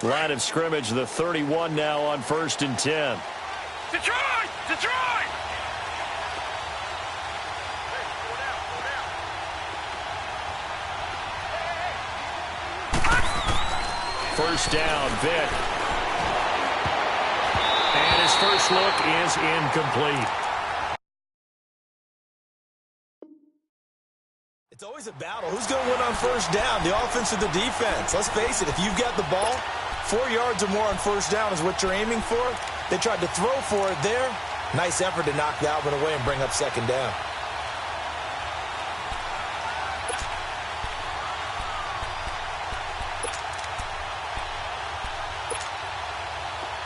Line of scrimmage, the 31 now on 1st and 10. Detroit! Detroit! First down, Vic. And his first look is incomplete. It's always a battle. Who's going to win on first down, the offense or the defense? Let's face it, if you've got the ball, 4 yards or more on first down is what you're aiming for. They tried to throw for it there. Nice effort to knock that one away and bring up second down.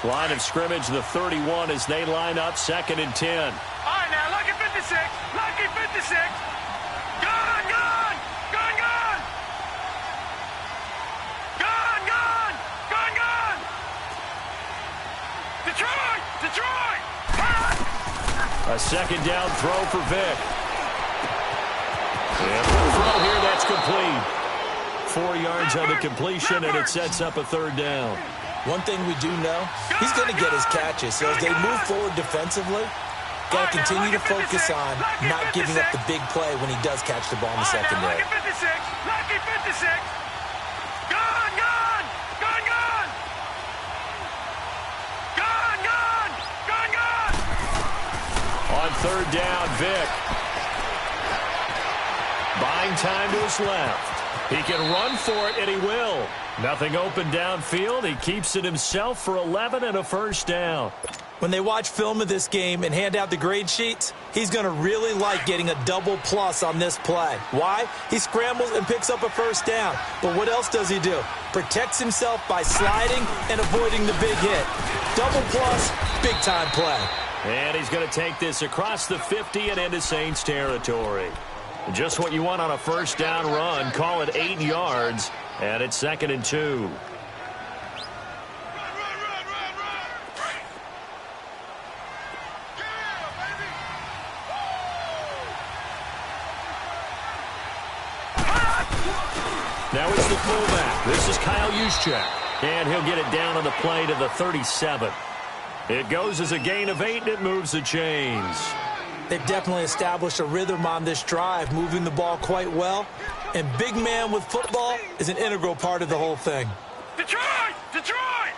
Line of scrimmage, the 31 as they line up 2nd and 10. All right, now, lucky 56. Lucky 56. Gone, gone. Gone, gone. Gone, gone. Gone, gone. Detroit! Detroit! A second down throw for Vic. And the throw here, that's complete. 4 yards on the completion, and it sets up a 3rd down. One thing we do know, he's going to get his catches. So as they move forward defensively, got to continue to focus on not giving up the big play when he does catch the ball in the secondary. Lucky 56. Lucky 56. Gone, gone. Gone, gone. Gone, gone. Gone, gone. On 3rd down, Vic. Buying time to his left. He can run for it, and he will. Nothing open downfield. He keeps it himself for 11 and a first down. When they watch film of this game and hand out the grade sheets, he's going to really like getting a double plus on this play. Why? He scrambles and picks up a first down. But what else does he do? Protects himself by sliding and avoiding the big hit. Double plus, big-time play. And he's going to take this across the 50 and into Saints territory. Just what you want on a first down run. Call it 8 yards, and it's 2nd and 2. Now it's the fullback. This is Kyle Juszczyk. And he'll get it down on the play to the 37. It goes as a gain of 8, and it moves the chains. They've definitely established a rhythm on this drive, moving the ball quite well. And big man with football is an integral part of the whole thing. Detroit! Detroit!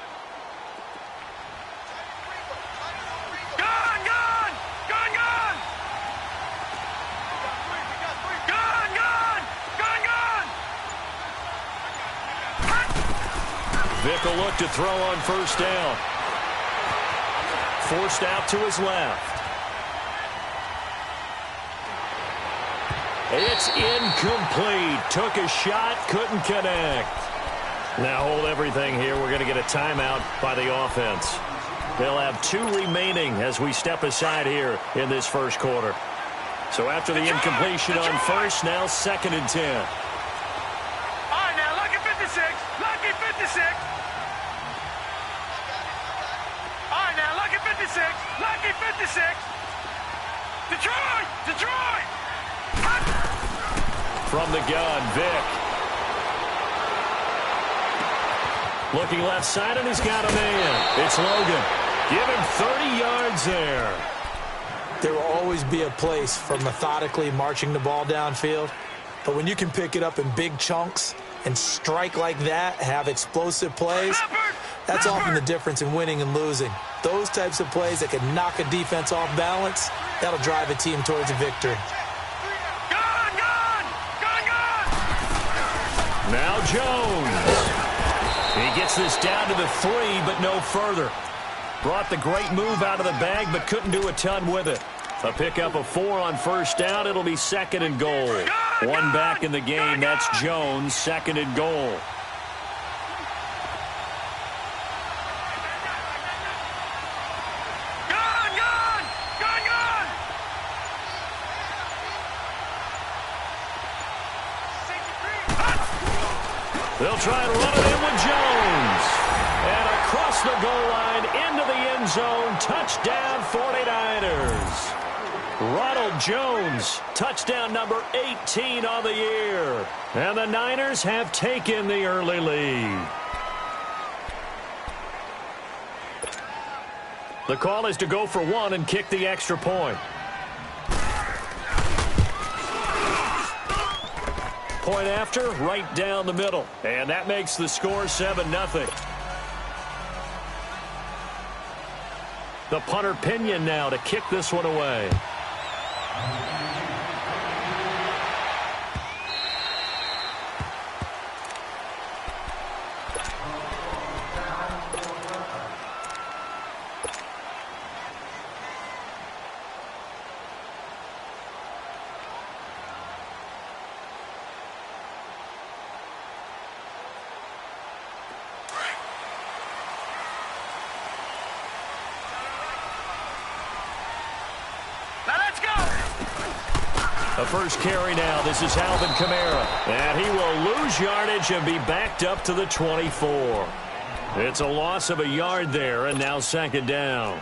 Gone, gone! Gone, gone! Gone, gone! Gone, gone! Vic will look to throw on first down. Forced out to his left. It's incomplete. Took a shot, couldn't connect. Now hold everything here. We're going to get a timeout by the offense. They'll have 2 remaining as we step aside here in this first quarter. So after the incompletion on first, now 2nd and 10. All right, now, lucky 56. Lucky 56. All right, now, lucky 56. Lucky 56. Detroit! Detroit! From the gun, Vic. Looking left side, and he's got a man. It's Logan. Give him 30 yards there. There will always be a place for methodically marching the ball downfield. But when you can pick it up in big chunks and strike like that, have explosive plays, that's often the difference in winning and losing. Those types of plays that can knock a defense off balance, that'll drive a team towards a victory. Now Jones. He gets this down to the 3, but no further. Brought the great move out of the bag, but couldn't do a ton with it. A pickup of 4 on first down. It'll be 2nd and goal. 1 back in the game. That's Jones, 2nd and goal. They'll try and run it in with Jones. And across the goal line, into the end zone, touchdown 49ers. Ronald Jones, touchdown number 18 on the year. And the Niners have taken the early lead. The call is to go for one and kick the extra point. Point after, right down the middle. And that makes the score 7-0. The punter Pinion now to kick this one away. The first carry now. This is Alvin Kamara. And he will lose yardage and be backed up to the 24. It's a loss of a yard there, and now second down.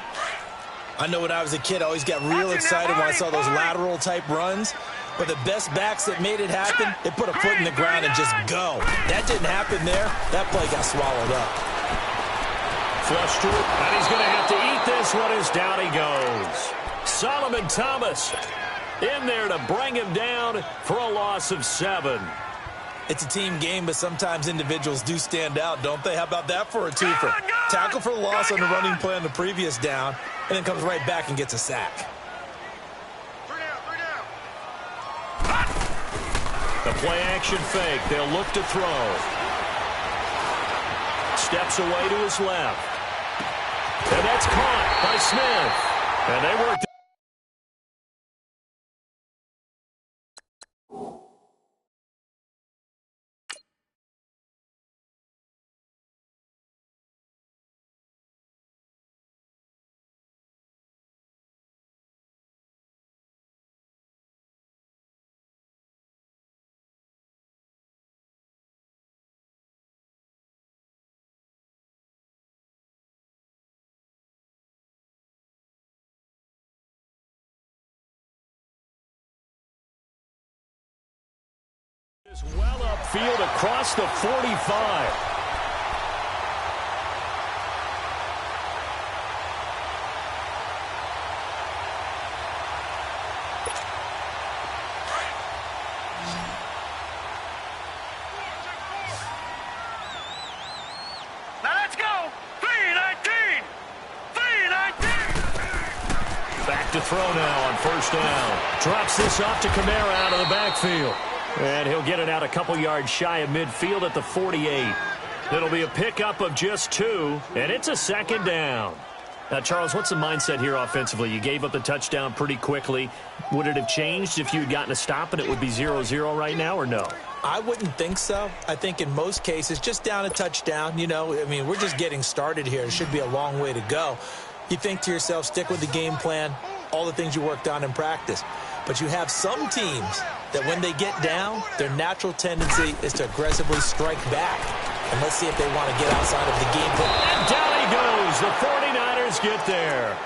I know when I was a kid, I always got real excited when I saw those lateral-type runs. But the best backs that made it happen, they put a foot in the ground and just go. That didn't happen there. That play got swallowed up. Flush to it, and he's going to have to eat this one as down he goes. Solomon Thomas in there to bring him down for a loss of 7. It's a team game, but sometimes individuals do stand out, don't they? How about that for a twofer? Tackle for the loss on the running play on the previous down, and then comes right back and gets a sack. The play action fake. They'll look to throw. Steps away to his left. And that's caught by Smith. And they worked. Well upfield across the 45. Now let's go. 3-19. 3-19. Back to throw now on first down. Drops this off to Kamara out of the backfield. And he'll get it out a couple yards shy of midfield at the 48. It'll be a pickup of just 2, and it's a second down. Now, Charles, what's the mindset here offensively? You gave up the touchdown pretty quickly. Would it have changed if you had gotten a stop and it would be 0-0 right now, or no? I wouldn't think so. I think in most cases, just down a touchdown, you know, I mean, we're just getting started here. It should be a long way to go. You think to yourself, stick with the game plan, all the things you worked on in practice. But you have some teams that when they get down, their natural tendency is to aggressively strike back. And let's see if they want to get outside of the game plan. And down he goes. The 49ers get there.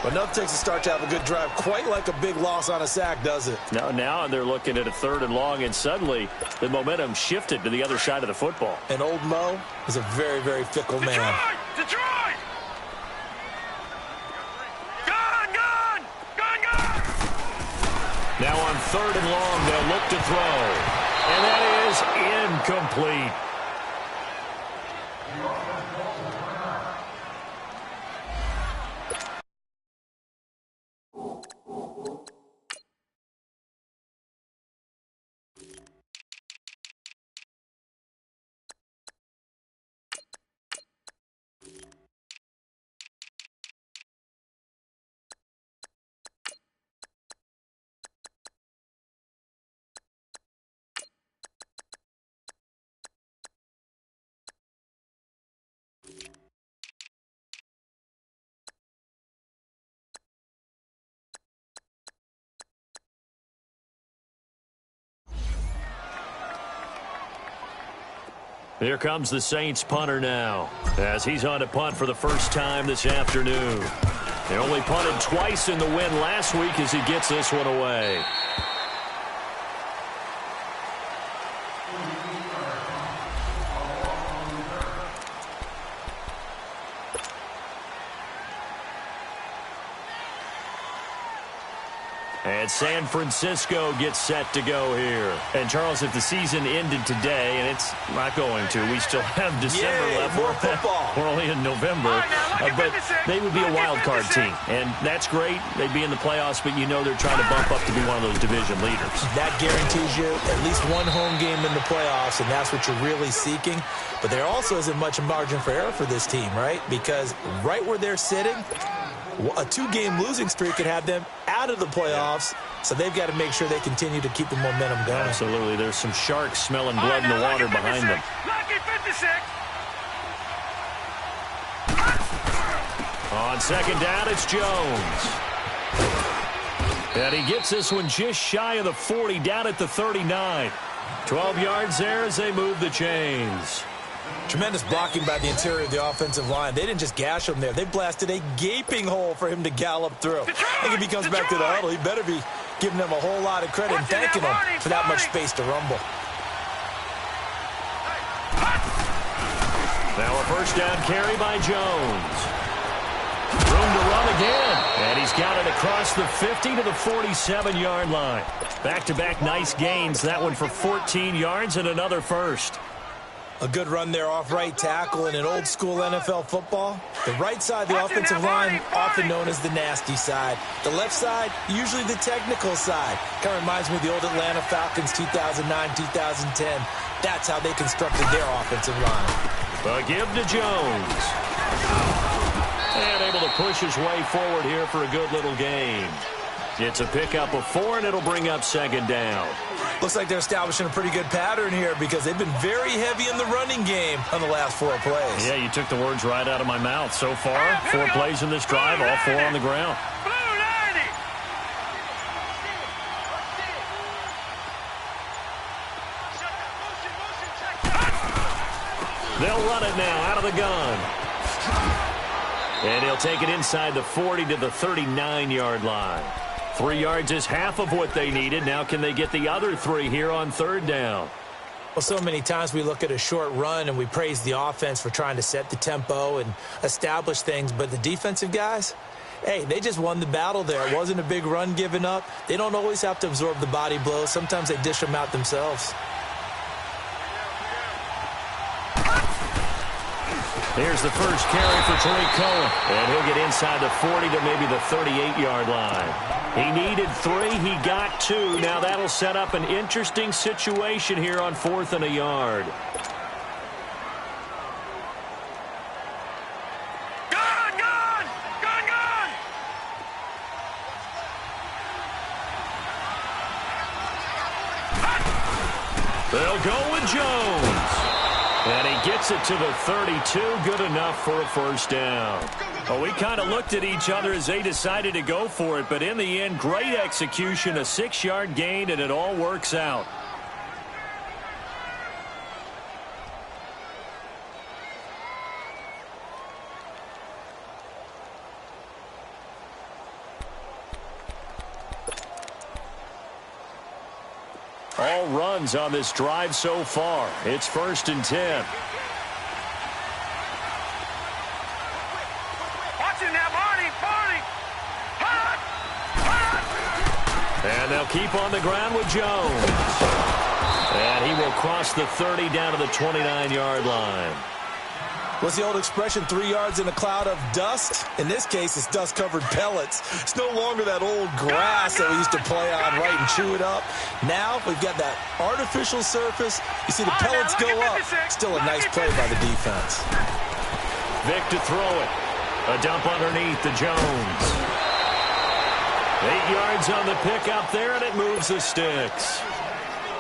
Enough takes to start to have a good drive. Quite like a big loss on a sack, does it? Now they're looking at a 3rd and long, and suddenly the momentum shifted to the other side of the football. And old Mo is a very, very fickle man. Detroit! Now on 3rd and long, they'll look to throw. And that is incomplete. Here comes the Saints punter now, as he's on to punt for the first time this afternoon. They only punted twice in the win last week as he gets this one away. And San Francisco gets set to go here. And, Charles, if the season ended today, and it's not going to, we still have December left. More football. We're only in November. But they would be a wild card team. And that's great. They'd be in the playoffs, but you know they're trying to bump up to be one of those division leaders. That guarantees you at least one home game in the playoffs, and that's what you're really seeking. But there also isn't much margin for error for this team, right? Because right where they're sitting, a 2-game losing streak could have them out of the playoffs, so they've got to make sure they continue to keep the momentum going. Absolutely. There's some sharks smelling blood in the water behind them. Lucky 56. On second down, it's Jones. And he gets this one just shy of the 40, down at the 39. 12 yards there as they move the chains. Tremendous blocking by the interior of the offensive line. They didn't just gash him there. They blasted a gaping hole for him to gallop through. I think if he comes back to the huddle, he better be giving them a whole lot of credit and thanking them for that much space to rumble. Now a first down carry by Jones. Room to run again. And he's got it across the 50 to the 47-yard line. Back-to-back nice gains. That one for 14 yards and another first. A good run there off right tackle in an old-school NFL football. The right side of the offensive line, often known as the nasty side. The left side, usually the technical side. Kind of reminds me of the old Atlanta Falcons 2009-2010. That's how they constructed their offensive line. A give to Jones. And able to push his way forward here for a good little gain. It's a pickup of 4, and it'll bring up second down. Looks like they're establishing a pretty good pattern here because they've been very heavy in the running game on the last 4 plays. Yeah, you took the words right out of my mouth. So far, 4 plays in this drive, all 4 on the ground. They'll run it now out of the gun. And he'll take it inside the 40 to the 39-yard line. 3 yards is half of what they needed. Now can they get the other 3 here on third down? Well, so many times we look at a short run and we praise the offense for trying to set the tempo and establish things. But the defensive guys, hey, they just won the battle there. It wasn't a big run given up. They don't always have to absorb the body blows. Sometimes they dish them out themselves. Here's the first carry for Tariq Cohen. And he'll get inside the 40 to maybe the 38-yard line. He needed 3. He got 2. Now that'll set up an interesting situation here on 4th and a yard. Gone! Gone! Gone! Gone! They'll go with Jones. And he gets it to the 32. Good enough for a first down. Well, we kind of looked at each other as they decided to go for it. But in the end, great execution, a 6-yard gain, and it all works out. All runs on this drive so far. It's 1st and 10. Watch it now, Barney! Barney! Hot! Hot! And they'll keep on the ground with Jones. And he will cross the 30 down to the 29-yard line. What's the old expression, 3 yards in a cloud of dust? In this case, it's dust-covered pellets. It's no longer that old grass that we used to play on, right, and chew it up. Now we've got that artificial surface. You see the pellets go up. Still a nice play by the defense. Vic to throw it. A dump underneath to Jones. 8 yards on the pickup there, and it moves the sticks.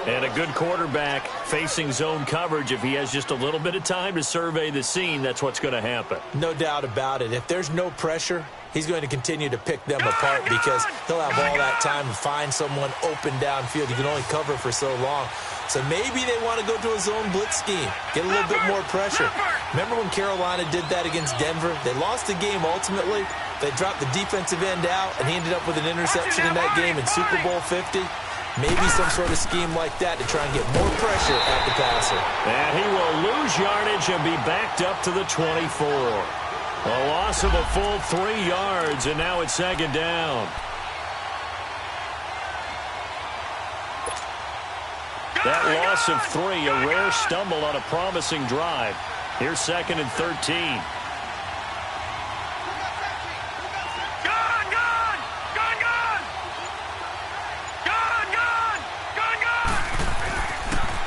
And a good quarterback facing zone coverage. If he has just a little bit of time to survey the scene, that's what's going to happen. No doubt about it. If there's no pressure, he's going to continue to pick them apart because he'll have all that time to find someone open downfield. You can only cover for so long. So maybe they want to go to a zone blitz scheme, get a little bit more pressure. Remember when Carolina did that against Denver? They lost the game ultimately. They dropped the defensive end out, and he ended up with an interception in that game in Super Bowl 50. Maybe some sort of scheme like that to try and get more pressure at the passer. And he will lose yardage and be backed up to the 24. A loss of a full 3 yards, and now it's second down. That loss of 3, a rare stumble on a promising drive. Here's 2nd and 13.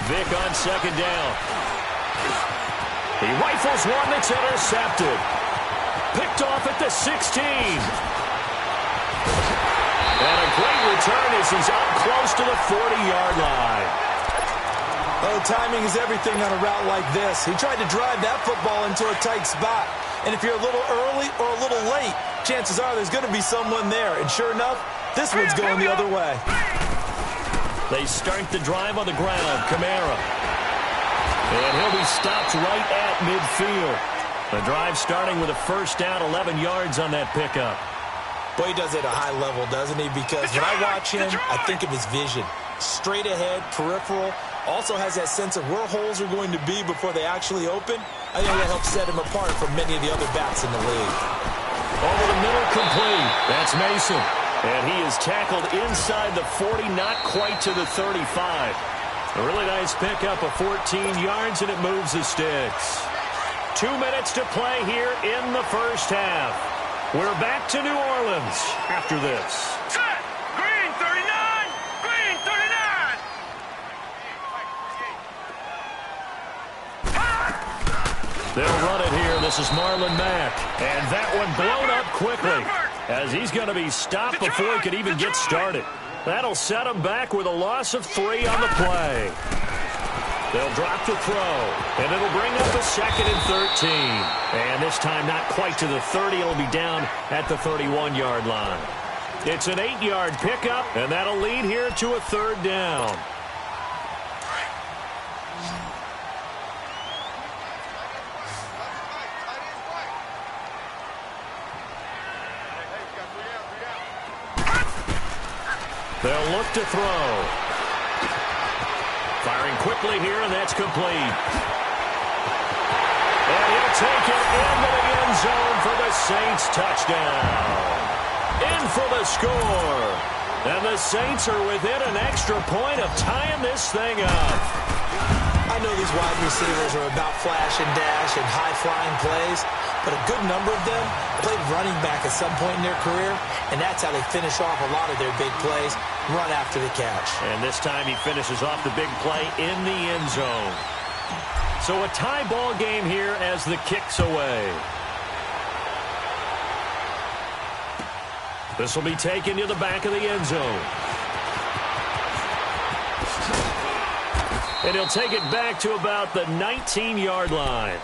Vick on 2nd down. He rifles one that's intercepted. Picked off at the 16. And a great return as he's up close to the 40-yard line. Oh, timing is everything on a route like this. He tried to drive that football into a tight spot. And if you're a little early or a little late, chances are there's going to be someone there. And sure enough, this one's going the other way. They start the drive on the ground. Kamara. And he'll be stopped right at midfield. The drive starting with a first down, 11 yards on that pickup. Boy, he does it at a high level, doesn't he? Because when I watch him, I think of his vision. Straight ahead, peripheral. Also has that sense of where holes are going to be before they actually open. I think that helps set him apart from many of the other backs in the league. Over the middle, complete. That's Mason. And he is tackled inside the 40, not quite to the 35. A really nice pickup of 14 yards, and it moves the sticks. 2 minutes to play here in the first half. We're back to New Orleans after this. Set! Green 39! Green 39! They'll run it here. This is Marlon Mack. And that one blown up quickly as he's going to be stopped before he could even get started. That'll set him back with a loss of 3 on the play. They'll drop the throw, and it'll bring up a 2nd and 13. And this time not quite to the 30. It'll be down at the 31-yard line. It's an 8-yard pickup, and that'll lead here to a 3rd down. They'll look to throw. Firing quickly here, and that's complete. And he'll take it into the end zone for the Saints touchdown. In for the score. And the Saints are within an extra point of tying this thing up. I know these wide receivers are about flash and dash and high-flying plays, but a good number of them played running back at some point in their career, and that's how they finish off a lot of their big plays, run after the catch. And this time he finishes off the big play in the end zone. So a tie ball game here as the kick's away. This will be taken to the back of the end zone. And he'll take it back to about the 19-yard line.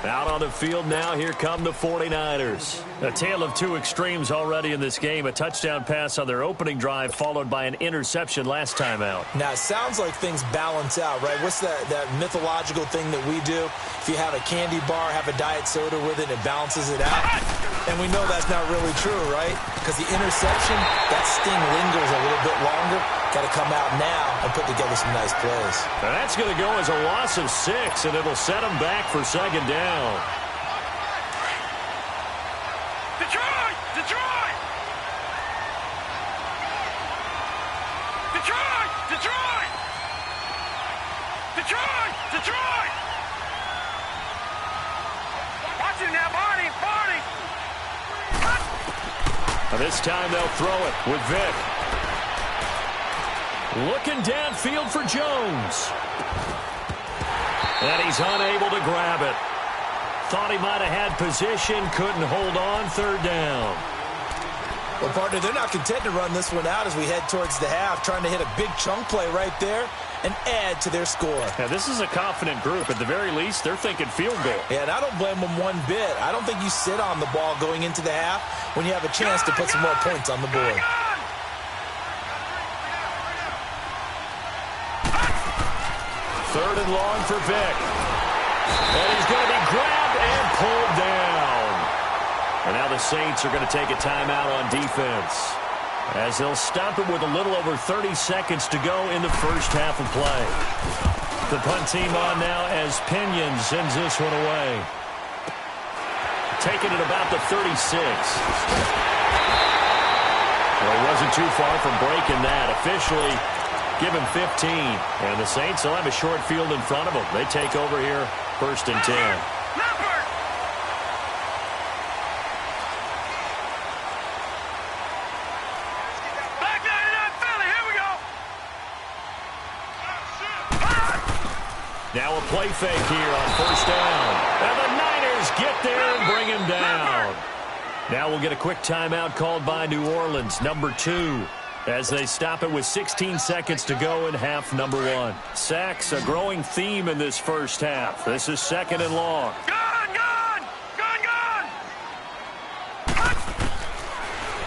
Out on the field now, here come the 49ers. A tale of two extremes already in this game. A touchdown pass on their opening drive, followed by an interception last time out. Now, it sounds like things balance out, right? What's that mythological thing that we do? If you have a candy bar, have a diet soda with it, it balances it out. And we know that's not really true, right? Because the interception, that sting lingers a little bit longer. Got to come out now and put together some nice plays. Now that's going to go as a loss of 6, and it'll set them back for 2nd down. Detroit! Detroit! Detroit! Detroit! Detroit! Detroit! Watch him now, Barney! Barney! Now this time they'll throw it with Vick. Looking downfield for Jones. And he's unable to grab it. Thought he might have had position, couldn't hold on, 3rd down. Well, partner, they're not content to run this one out as we head towards the half, trying to hit a big chunk play right there and add to their score. Now, this is a confident group. At the very least, they're thinking field goal. Yeah, and I don't blame them one bit. I don't think you sit on the ball going into the half when you have a chance to put some more points on the board. 3rd and long for Vick. And he's going to be grabbed and pulled down. And now the Saints are going to take a timeout on defense, as they'll stop it with a little over 30 seconds to go in the first half of play. The punt team on now as Pinion sends this one away. Taking it about the 36. Well, he wasn't too far from breaking that. Officially, Give him 15. And the Saints will have a short field in front of them. They take over here, 1st and 10. Back 99 Philly, here we go. Now a play fake here on 1st down. And the Niners get there and bring him down. Now we'll get a quick timeout called by New Orleans, number 2, as they stop it with 16 seconds to go in half number 1. Sacks, a growing theme in this first half. This is 2nd and long. Gone!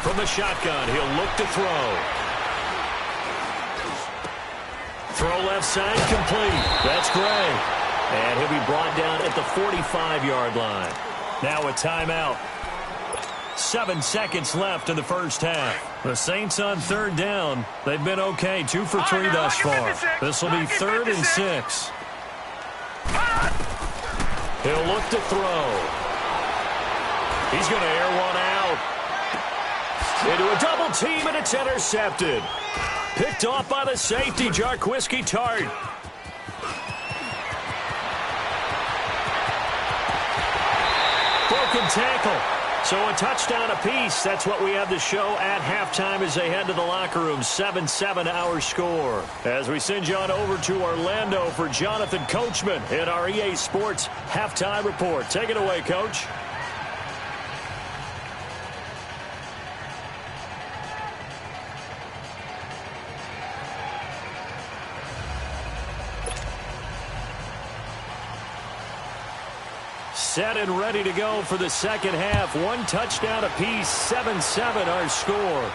From the shotgun, he'll look to throw. Throw left side, complete. That's Gray. And he'll be brought down at the 45-yard line. Now a timeout. 7 seconds left in the first half. The Saints on 3rd down. They've been okay, 2 for 3 thus far. This will be 3rd and 6. He'll look to throw. He's going to air one out. Into a double team, and it's intercepted. Picked off by the safety, Jarquiski Tart. Broken tackle. So a touchdown apiece. That's what we have to show at halftime as they head to the locker room. 7-7 our score. As we send you on over to Orlando for Jonathan Coachman in our EA Sports halftime report. Take it away, Coach. Set and ready to go for the second half. 1 touchdown apiece, 7-7 our score.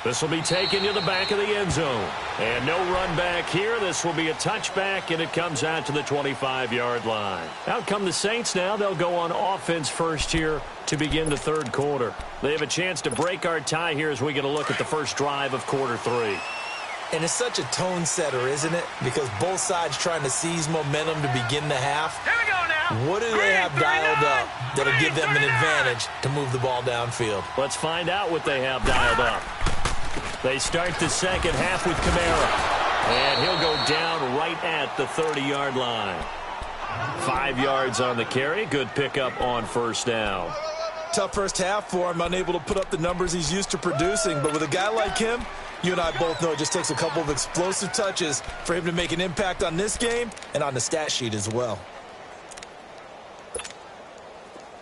This will be taken to the back of the end zone. And no run back here. This will be a touchback, and it comes out to the 25-yard line. Out come the Saints now. They'll go on offense first here to begin the 3rd quarter. They have a chance to break our tie here as we get a look at the first drive of quarter 3. And it's such a tone setter, isn't it? Because both sides trying to seize momentum to begin the half. Here we go now. What do they have dialed up that'll give them an advantage to move the ball downfield? Let's find out what they have dialed up. They start the second half with Kamara. And he'll go down right at the 30-yard line. 5 yards on the carry. Good pickup on 1st down. Tough first half for him, unable to put up the numbers he's used to producing. But with a guy like him, you and I both know it just takes a couple of explosive touches for him to make an impact on this game and on the stat sheet as well.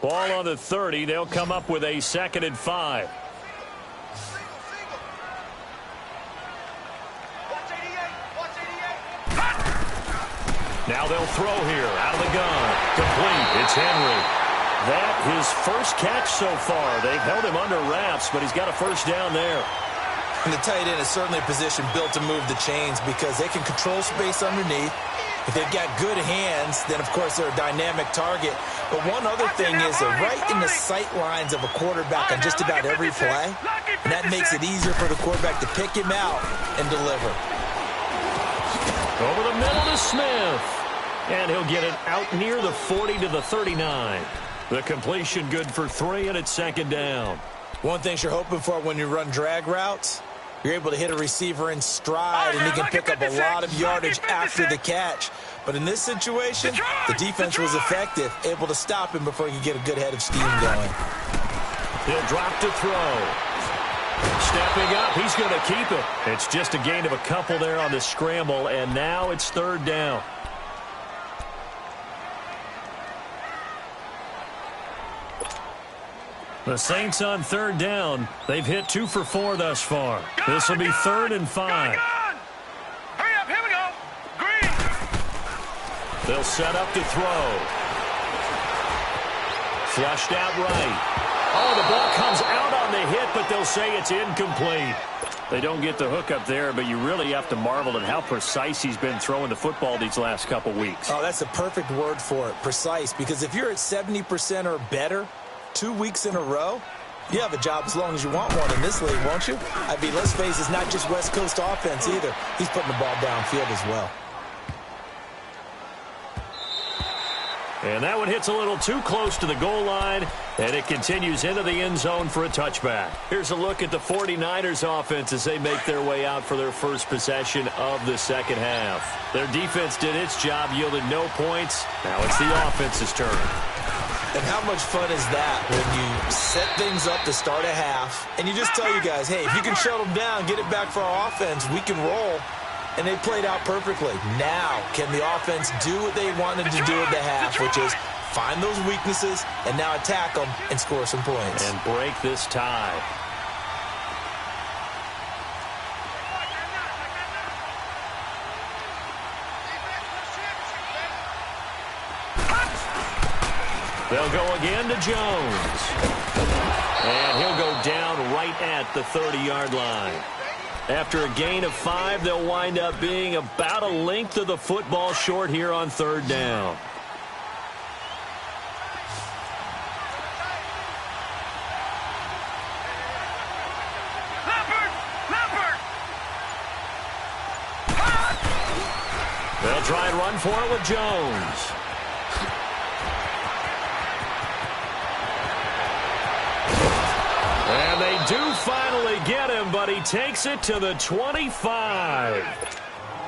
Ball on the 30. They'll come up with a 2nd and 5. Now they'll throw here out of the gun. Complete. It's Henry. That his first catch so far. They've held him under wraps, but he's got a 1st down there. And the tight end is certainly a position built to move the chains because they can control space underneath. If they've got good hands, then, of course, they're a dynamic target. But one other thing is they're right in the sight lines of a quarterback on just about every play. And that makes it easier for the quarterback to pick him out and deliver. Over the middle to Smith. And he'll get it out near the 40 to the 39. The completion good for 3, and it's 2nd down. One thing you're hoping for when you run drag routes, you're able to hit a receiver in stride, and he can pick up a lot of yardage after the catch. But in this situation, the defense was effective, able to stop him before he could get a good head of steam going. He'll drop to throw. Stepping up, he's going to keep it. It's just a gain of a couple there on the scramble, and now it's 3rd down. The Saints on 3rd down. They've hit 2 for 4 thus far. This will be 3rd and 5. Hurry up, here we go. Green. They'll set up to throw. Flushed out right. Oh, the ball comes out on the hit, but they'll say it's incomplete. They don't get the hook up there, but you really have to marvel at how precise he's been throwing the football these last couple weeks. Oh, that's a perfect word for it, precise, because if you're at 70% or better 2 weeks in a row, you have a job as long as you want one in this league, won't you? I mean, let's face it, it's not just West Coast offense either. He's putting the ball downfield as well. And that one hits a little too close to the goal line, and it continues into the end zone for a touchback. Here's a look at the 49ers offense as they make their way out for their first possession of the second half. Their defense did its job, yielded no points. Now it's the offense's turn. And how much fun is that when you set things up to start a half, and you just tell you guys, hey, if you can shut them down, get it back for our offense, we can roll. And they played out perfectly. Now, can the offense do what they wanted to do at the half, which is find those weaknesses and now attack them and score some points. And break this tie. They'll go again to Jones. And he'll go down right at the 30-yard line. After a gain of 5, they'll wind up being about a length of the football short here on third down. They'll try and run for it with Jones. And they do finally get him, but he takes it to the 25.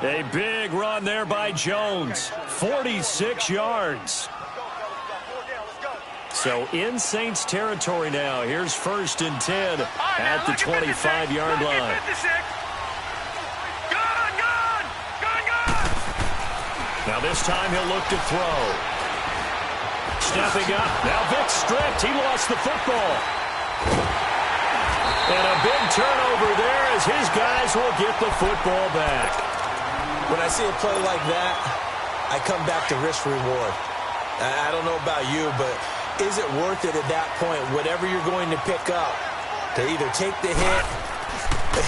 A big run there by Jones. 46 yards. So in Saints territory now. Here's 1st and 10 at the 25-yard line. Now this time he'll look to throw. Stepping up. Now Vic stripped. He lost the football. And a big turnover there as his guys will get the football back. When I see a play like that, I come back to risk-reward. I don't know about you, but is it worth it at that point, whatever you're going to pick up, to either take the hit,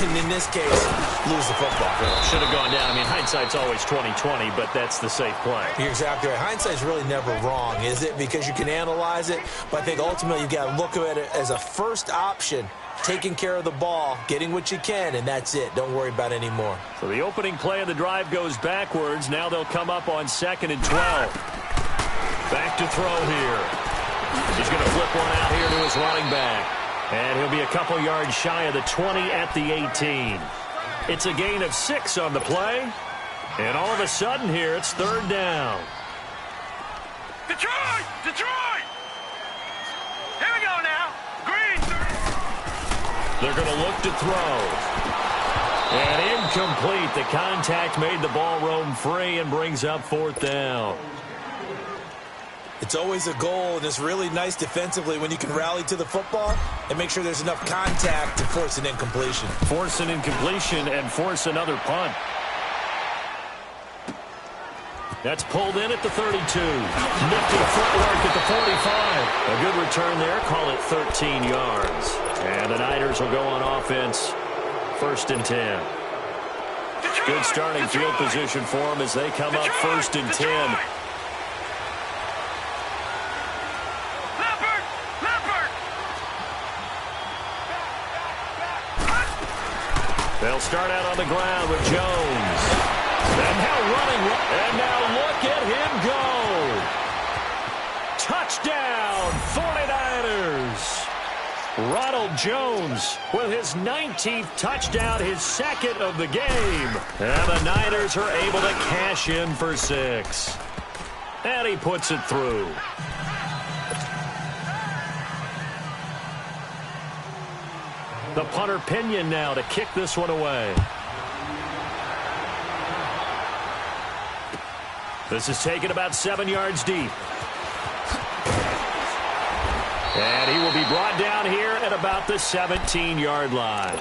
and in this case, lose the football? Should have gone down. I mean, hindsight's always 20/20, but that's the safe play. You're exactly right. Hindsight's really never wrong, is it? Because you can analyze it, but I think ultimately you've got to look at it as a first option. Taking care of the ball, getting what you can, and that's it. Don't worry about any more. So the opening play of the drive goes backwards. Now they'll come up on 2nd and 12. Back to throw here. He's going to flip one out here to his running back. And he'll be a couple yards shy of the 20 at the 18. It's a gain of 6 on the play. And all of a sudden here, it's 3rd down. Detroit! Detroit! Here we go now. Green. They're going to look to throw. And incomplete. The contact made the ball roam free and brings up 4th down. It's always a goal, and it's really nice defensively when you can rally to the football and make sure there's enough contact to force an incompletion. Force an incompletion and force another punt. That's pulled in at the 32. Nifty footwork at the 45. A good return there. Call it 13 yards. And the Niners will go on offense. 1st and 10. Good starting field position for them as they come up 1st and 10. They'll start out on the ground with Jones. And now running. And now look at him go. Touchdown, 49ers. Ronald Jones with his 19th touchdown, his 2nd of the game. And the Niners are able to cash in for 6. And he puts it through. The punter Pinion now to kick this one away. This is taken about 7 yards deep. And he will be brought down here at about the 17-yard line.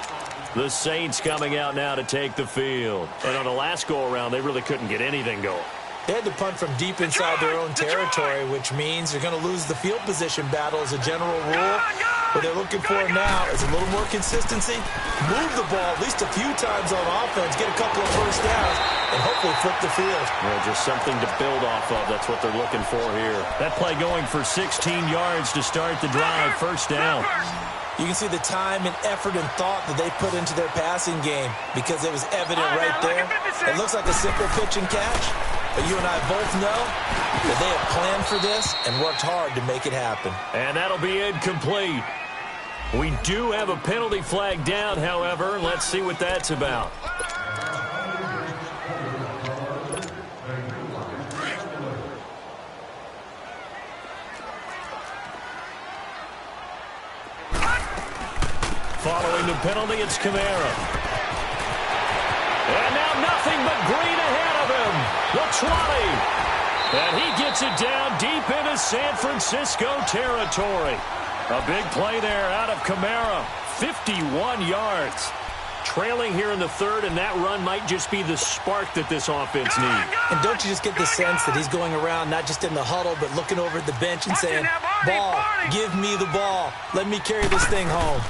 The Saints coming out now to take the field. And on the last go-around, they really couldn't get anything going. They had to punt from deep inside their own territory, which means they're going to lose the field position battle as a general rule. What they're looking for now is a little more consistency, move the ball at least a few times on offense, get a couple of first downs, and hopefully flip the field. Well, just something to build off of. That's what they're looking for here. That play going for 16 yards to start the drive. 1st down. You can see the time and effort and thought that they put into their passing game because it was evident right there. It looks like a simple pitch and catch, but you and I both know that they have planned for this and worked hard to make it happen. And that'll be incomplete. We do have a penalty flag down, however. Let's see what that's about. Following the penalty, it's Kamara. And now nothing but green ahead of him. The 20. And he gets it down deep into San Francisco territory. A big play there out of Kamara. 51 yards. Trailing here in the third, and that run might just be the spark that this offense needs. And don't you just get the sense that he's going around not just in the huddle, but looking over at the bench and saying, ball, give me the ball. Let me carry this thing home.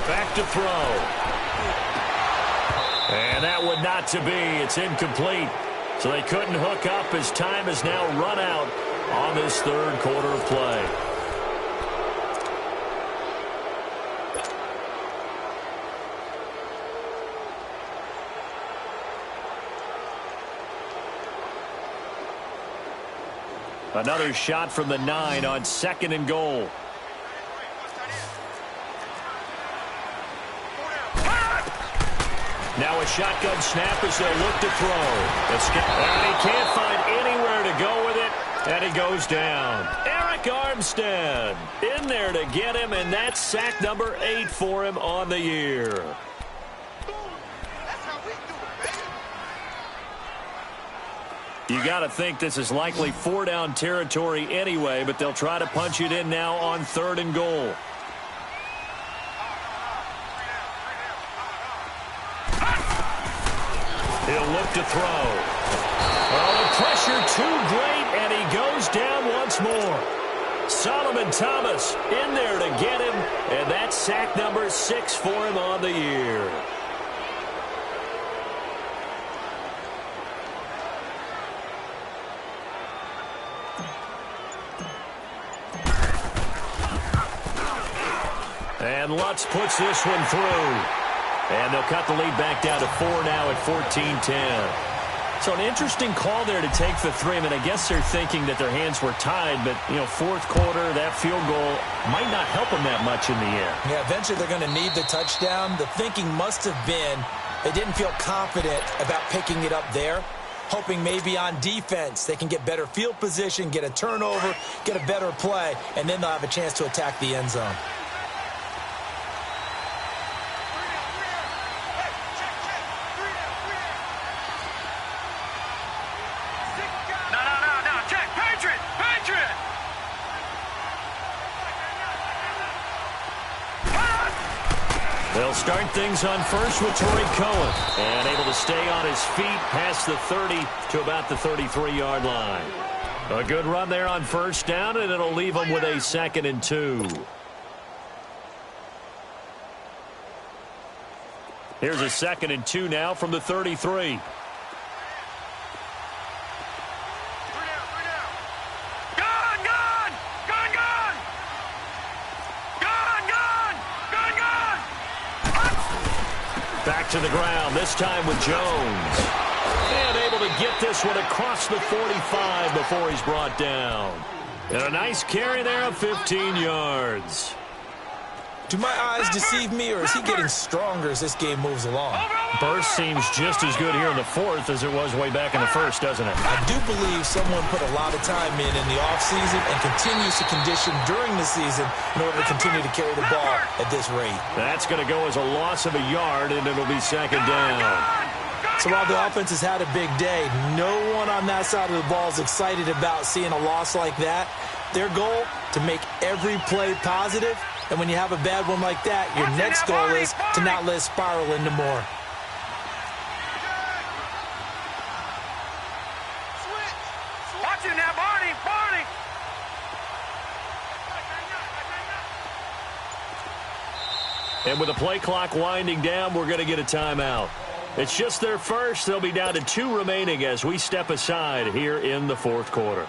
Back to throw. And that would not to be. It's incomplete. So they couldn't hook up as time has now run out on this third quarter of play. Another shot from the 9 on 2nd and goal. Now a shotgun snap as they look to throw. And he can't find anywhere to go with it, and he goes down. Eric Armstead in there to get him, and that's sack number 8 for him on the year. You got to think this is likely 4-down territory anyway, but they'll try to punch it in now on 3rd and goal. He'll look to throw. Oh, the pressure too great, and he goes down once more. Solomon Thomas in there to get him, and that's sack number 6 for him on the year. And Lutz puts this one through. And they'll cut the lead back down to 4 now at 14-10. So an interesting call there to take the 3. I mean, I guess they're thinking that their hands were tied, but, you know, 4th quarter, that field goal might not help them that much in the end. Yeah, eventually they're going to need the touchdown. The thinking must have been they didn't feel confident about picking it up there, hoping maybe on defense they can get better field position, get a turnover, get a better play, and then they'll have a chance to attack the end zone. They'll start things on first with Torrey Cohen. And able to stay on his feet past the 30 to about the 33-yard line. A good run there on first down, and it'll leave them with a 2nd and 2. Here's a 2nd and 2 now from the 33. Back to the ground, this time with Jones. And able to get this one across the 45 before he's brought down. And a nice carry there of 15 yards. Do my eyes deceive me, or is he getting stronger as this game moves along? Burst seems just as good here in the 4th as it was way back in the 1st, doesn't it? I do believe someone put a lot of time in the offseason and continues to condition during the season in order to continue to carry the ball at this rate. That's going to go as a loss of a yard, and it'll be 2nd down. So while the offense has had a big day, no one on that side of the ball is excited about seeing a loss like that. Their goal, to make every play positive. And when you have a bad one like that, your next goal is to not let it spiral into more. Watch it now, Barney! And with the play clock winding down, we're going to get a timeout. It's just their first. They'll be down to 2 remaining as we step aside here in the 4th quarter.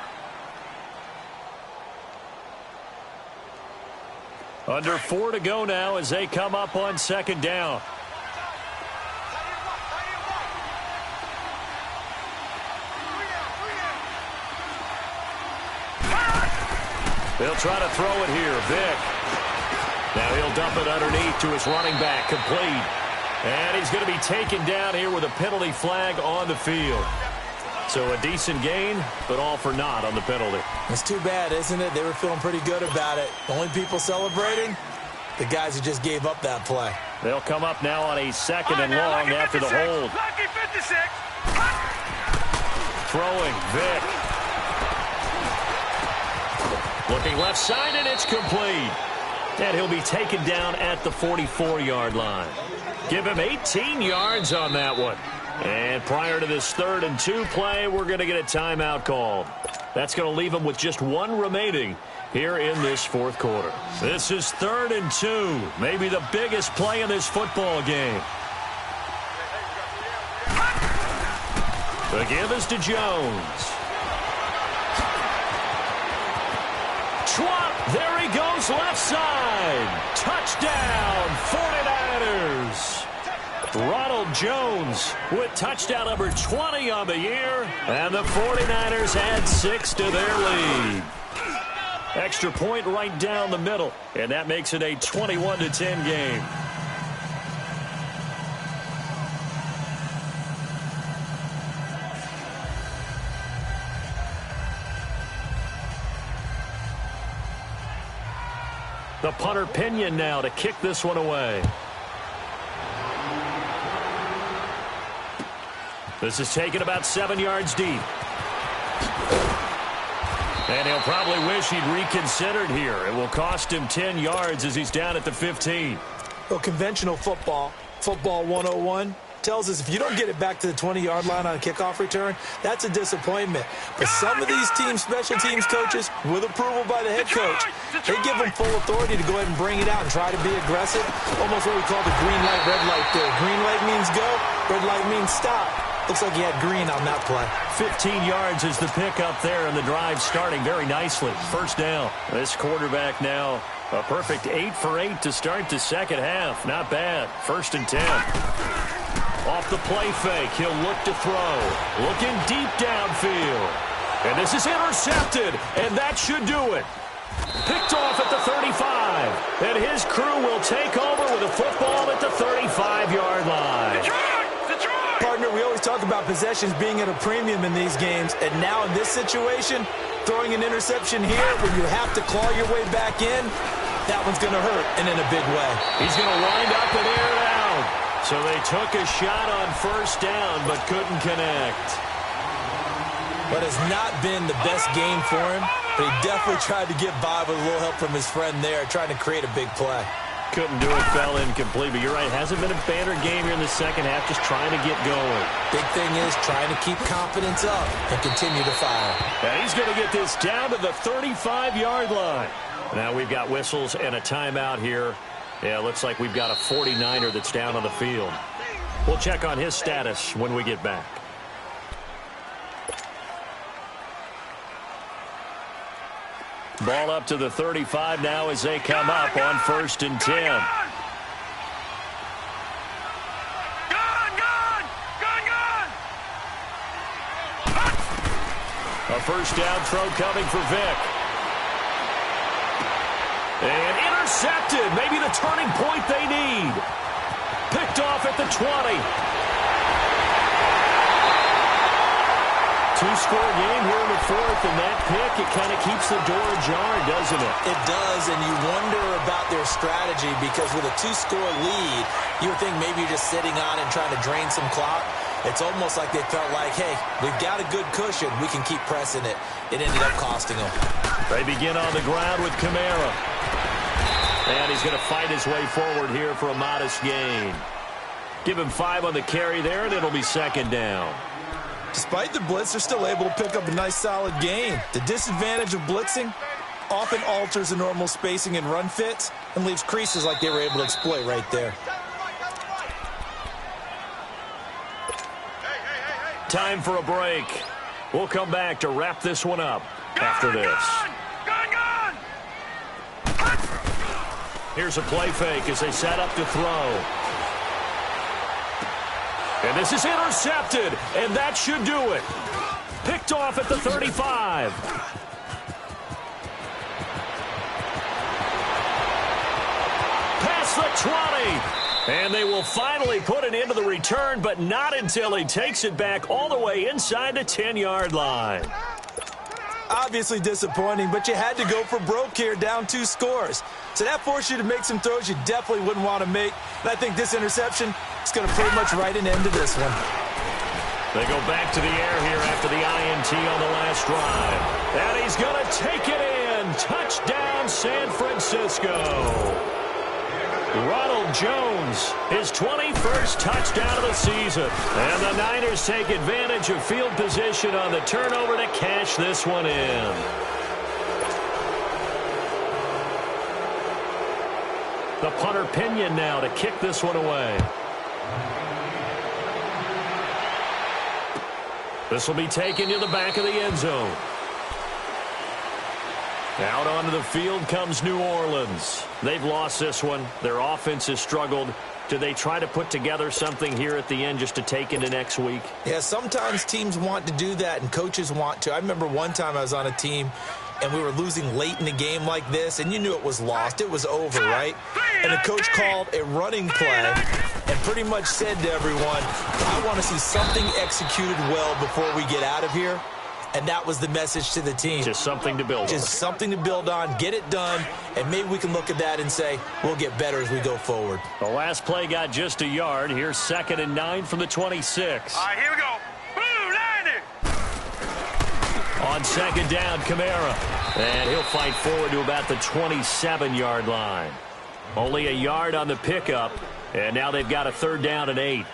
Under 4 to go now as they come up on 2nd down. They'll try to throw it here. Vick. Now he'll dump it underneath to his running back. Complete. And he's going to be taken down here with a penalty flag on the field. So a decent gain, but all for naught on the penalty. It's too bad, isn't it? They were feeling pretty good about it. The only people celebrating, the guys who just gave up that play. They'll come up now on a second and long after the hold. Lucky 56. Throwing, Vick. Looking left side, and it's complete. And he'll be taken down at the 44-yard line. Give him 18 yards on that one. And prior to this 3rd and 2 play, we're going to get a timeout called. That's going to leave him with just one remaining here in this 4th quarter. This is 3rd and 2, maybe the biggest play in this football game. The give is to Jones. Schwab, there he goes, left side. Touchdown, 49ers. Ronald Jones with touchdown number 20 on the year. And the 49ers add 6 to their lead. Extra point right down the middle. And that makes it a 21-10 game. The punter Pinion now to kick this one away. This is taken about 7 yards deep. And he'll probably wish he'd reconsidered here. It will cost him 10 yards as he's down at the 15. Well, conventional football 101, tells us if you don't get it back to the 20-yard line on a kickoff return, that's a disappointment. But some of these teams, special teams coaches, with approval by the head coach, they give them full authority to go ahead and bring it out and try to be aggressive. Almost what we call the green light, red light there. Green light means go, red light means stop. Looks like he had green on that play. 15 yards is the pickup there, and the drive starting very nicely. First down. This quarterback now a perfect 8 for 8 to start the second half. Not bad. 1st and 10. Off the play fake, he'll look to throw. Looking deep downfield. And this is intercepted, and that should do it. Picked off at the 35. And his crew will take over with a football at the 35-yard line. Partner, we always talk about possessions being at a premium in these games, and now in this situation, throwing an interception here when you have to claw your way back in, that one's going to hurt, and in a big way. He's going to wind up and air it out. So they took a shot on 1st down, but couldn't connect. But it's not been the best game for him, but he definitely tried to get by with a little help from his friend there, trying to create a big play. Couldn't do it, fell incomplete, but you're right, hasn't been a banner game here in the second half, just trying to get going. Big thing is trying to keep confidence up and continue to fire. And he's going to get this down to the 35-yard line. Now we've got whistles and a timeout here. Yeah, looks like we've got a 49er that's down on the field. We'll check on his status when we get back. Ball up to the 35 now as they come up on 1st and 10. A 1st down throw coming for Vick. And intercepted. Maybe the turning point they need. Picked off at the 20. Two-score game here in the 4th, and that pick, it kind of keeps the door ajar, doesn't it? It does, and you wonder about their strategy because with a 2-score lead, you would think maybe you're just sitting on and trying to drain some clock. It's almost like they felt like, hey, we've got a good cushion. We can keep pressing it. It ended up costing them. They begin on the ground with Kamara. And he's going to fight his way forward here for a modest gain. Give him 5 on the carry there, and it'll be 2nd down. Despite the blitz, they're still able to pick up a nice, solid gain. The disadvantage of blitzing often alters the normal spacing and run fits and leaves creases like they were able to exploit right there. Time for a break. We'll come back to wrap this one up after this. Here's a play fake as they set up to throw. And this is intercepted, and that should do it. Picked off at the 35. And they will finally put an end to the return, but not until he takes it back all the way inside the 10-yard line. Obviously disappointing, but you had to go for broke here, down 2 scores. So that forced you to make some throws you definitely wouldn't want to make. And I think this interception is going to pretty much write an end to this one. They go back to the air here after the INT on the last drive. And he's going to take it in. Touchdown, San Francisco. Ronald Jones, his 21st touchdown of the season. And the Niners take advantage of field position on the turnover to cash this one in. The punter Pinion now to kick this one away. This will be taken to the back of the end zone. Out onto the field comes New Orleans. They've lost this one. Their offense has struggled. Do they try to put together something here at the end just to take into next week? Yeah, sometimes teams want to do that and coaches want to. I remember one time I was on a team and we were losing late in the game like this, and you knew it was lost. It was over, right? And the coach called a running play and pretty much said to everyone, I want to see something executed well before we get out of here. And that was the message to the team. Just something to build on. Just something to build on, get it done, and maybe we can look at that and say, we'll get better as we go forward. The last play got just a yard. Here's 2nd and 9 from the 26. All right, here we go. Blue, 90. On 2nd down, Kamara. And he'll fight forward to about the 27-yard line. Only a yard on the pickup, and now they've got a 3rd down and 8.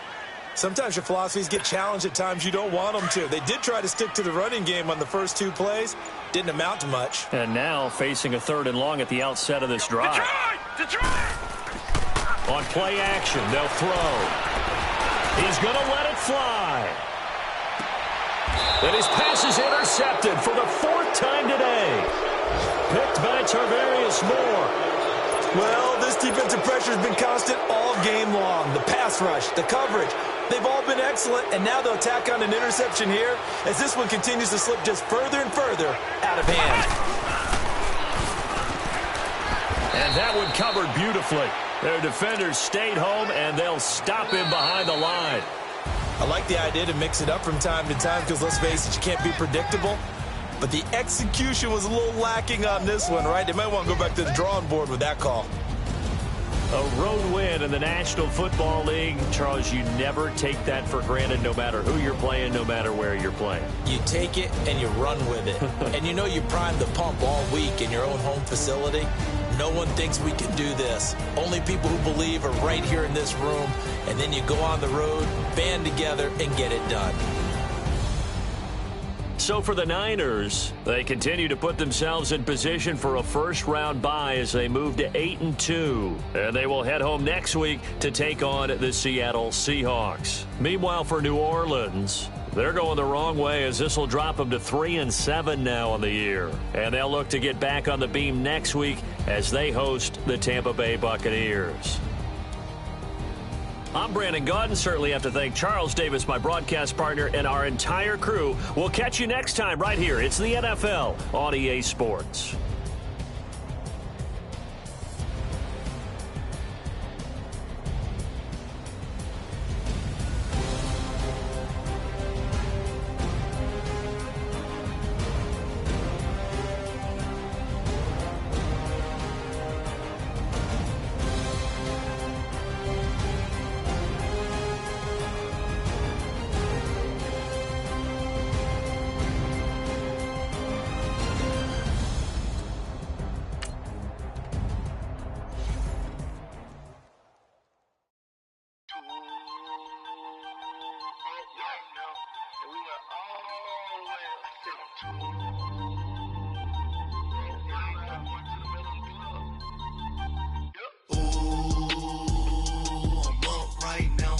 Sometimes your philosophies get challenged at times you don't want them to. They did try to stick to the running game on the first 2 plays. Didn't amount to much. And now facing a 3rd and long at the outset of this drive. Detroit! On play action, they'll throw. He's going to let it fly. And his pass is intercepted for the 4th time today. Picked by Tarvarius Moore. Well, this defensive pressure has been constant all game long. The pass rush, the coverage, they've all been excellent, and now they'll tack on an interception here as this one continues to slip just further and further out of hand. And that one covered beautifully. Their defenders stayed home, and they'll stop him behind the line. I like the idea to mix it up from time to time because, let's face it, you can't be predictable. But the execution was a little lacking on this one, right? They might want to go back to the drawing board with that call. A road win in the National Football League. Charles, you never take that for granted no matter who you're playing, no matter where you're playing. You take it and you run with it. And you know you primed the pump all week in your own home facility. No one thinks we can do this. Only people who believe are right here in this room. And then you go on the road, band together, and get it done. So for the Niners, they continue to put themselves in position for a first-round bye as they move to 8-2. And they will head home next week to take on the Seattle Seahawks. Meanwhile, for New Orleans, they're going the wrong way as this will drop them to 3-7 now on the year. And they'll look to get back on the beam next week as they host the Tampa Bay Buccaneers. I'm Brandon Gaudin. Certainly have to thank Charles Davis, my broadcast partner, and our entire crew. We'll catch you next time right here. It's the NFL on EA Sports. Ooh, I'm up right now.